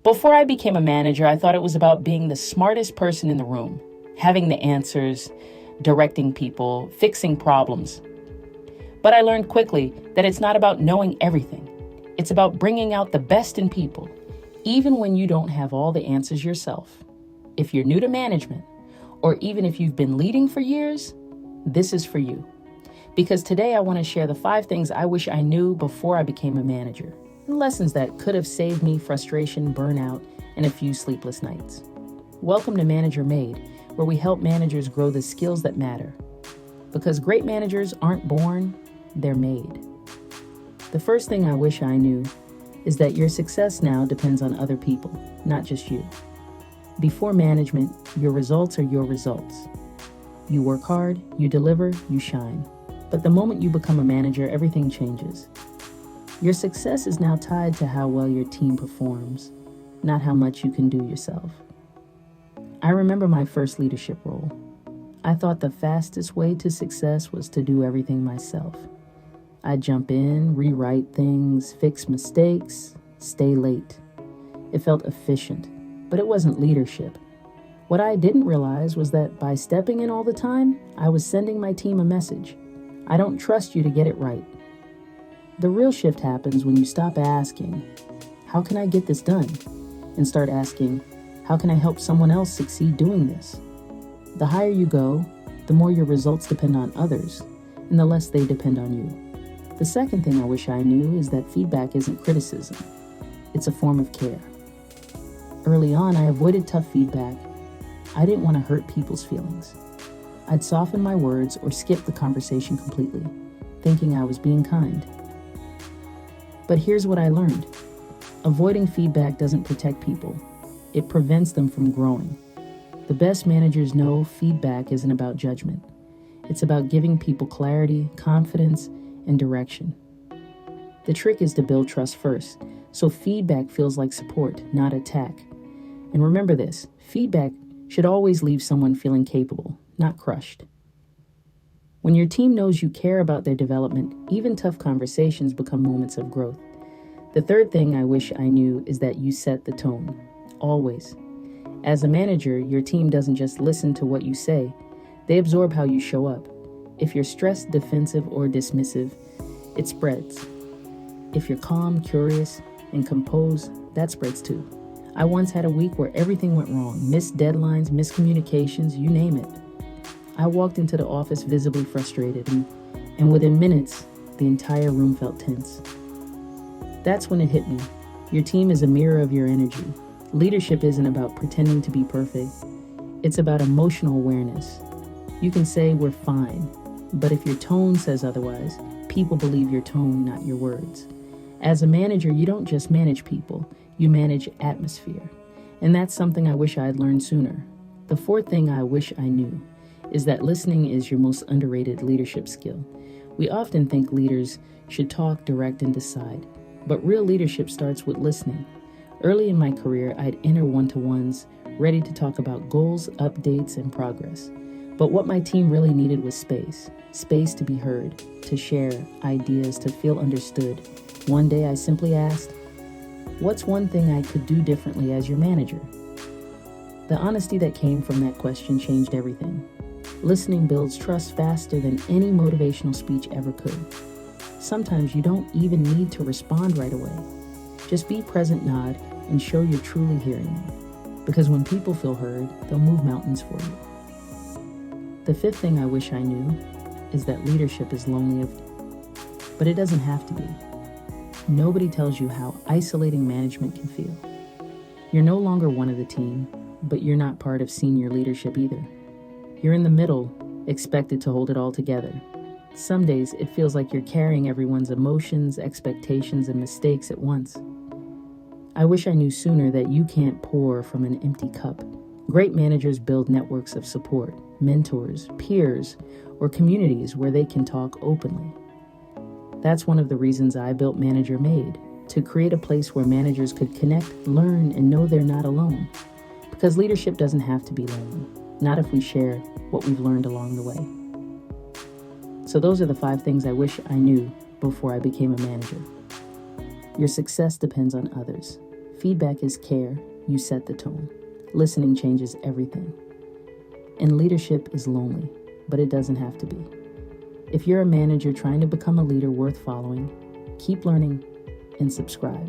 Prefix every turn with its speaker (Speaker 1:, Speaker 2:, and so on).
Speaker 1: Before I became a manager, I thought it was about being the smartest person in the room, having the answers, directing people, fixing problems. But I learned quickly that it's not about knowing everything. It's about bringing out the best in people, even when you don't have all the answers yourself. If you're new to management, or even if you've been leading for years, this is for you. Because today I want to share the 5 things I wish I knew before I became a manager, and lessons that could have saved me frustration, burnout, and a few sleepless nights. Welcome to ManagerMade, where we help managers grow the skills that matter. Because great managers aren't born, they're made. The first thing I wish I knew is that your success now depends on other people, not just you. Before management, your results are your results. You work hard, you deliver, you shine. But the moment you become a manager, everything changes. Your success is now tied to how well your team performs, not how much you can do yourself. I remember my first leadership role. I thought the fastest way to success was to do everything myself. I'd jump in, rewrite things, fix mistakes, stay late. It felt efficient, but it wasn't leadership. What I didn't realize was that by stepping in all the time, I was sending my team a message. I don't trust you to get it right. The real shift happens when you stop asking, how can I get this done? And start asking, how can I help someone else succeed doing this? The higher you go, the more your results depend on others, and the less they depend on you. The second thing I wish I knew is that feedback isn't criticism. It's a form of care. Early on, I avoided tough feedback. I didn't want to hurt people's feelings. I'd soften my words or skip the conversation completely, thinking I was being kind. But here's what I learned. Avoiding feedback doesn't protect people. It prevents them from growing. The best managers know feedback isn't about judgment. It's about giving people clarity, confidence, and direction. The trick is to build trust first, so feedback feels like support, not attack. And remember this, feedback should always leave someone feeling capable, not crushed. When your team knows you care about their development, even tough conversations become moments of growth. The third thing I wish I knew is that you set the tone, always. As a manager, your team doesn't just listen to what you say, they absorb how you show up. If you're stressed, defensive, or dismissive, it spreads. If you're calm, curious, and composed, that spreads too. I once had a week where everything went wrong, missed deadlines, miscommunications, you name it. I walked into the office visibly frustrated, and within minutes, the entire room felt tense. That's when it hit me. Your team is a mirror of your energy. Leadership isn't about pretending to be perfect. It's about emotional awareness. You can say we're fine, but if your tone says otherwise, people believe your tone, not your words. As a manager, you don't just manage people, you manage atmosphere. And that's something I wish I had learned sooner. The fourth thing I wish I knew is that listening is your most underrated leadership skill. We often think leaders should talk, direct, and decide, but real leadership starts with listening. Early in my career, I'd enter one-to-ones, ready to talk about goals, updates, and progress. But what my team really needed was space to be heard, to share ideas, to feel understood. One day I simply asked, what's one thing I could do differently as your manager? The honesty that came from that question changed everything. Listening builds trust faster than any motivational speech ever could. Sometimes you don't even need to respond right away. Just be present, nod, and show you're truly hearing them. Because when people feel heard, they'll move mountains for you. The fifth thing I wish I knew is that leadership is lonely, but it doesn't have to be. Nobody tells you how isolating management can feel. You're no longer one of the team, but you're not part of senior leadership either. You're in the middle, expected to hold it all together. Some days it feels like you're carrying everyone's emotions, expectations, and mistakes at once. I wish I knew sooner that you can't pour from an empty cup. Great managers build networks of support, mentors, peers, or communities where they can talk openly. That's one of the reasons I built ManagerMade, to create a place where managers could connect, learn, and know they're not alone. Because leadership doesn't have to be lonely, not if we share what we've learned along the way. So those are the 5 things I wish I knew before I became a manager. Your success depends on others. Feedback is care. You set the tone. Listening changes everything. And leadership is lonely, but it doesn't have to be. If you're a manager trying to become a leader worth following, keep learning and subscribe.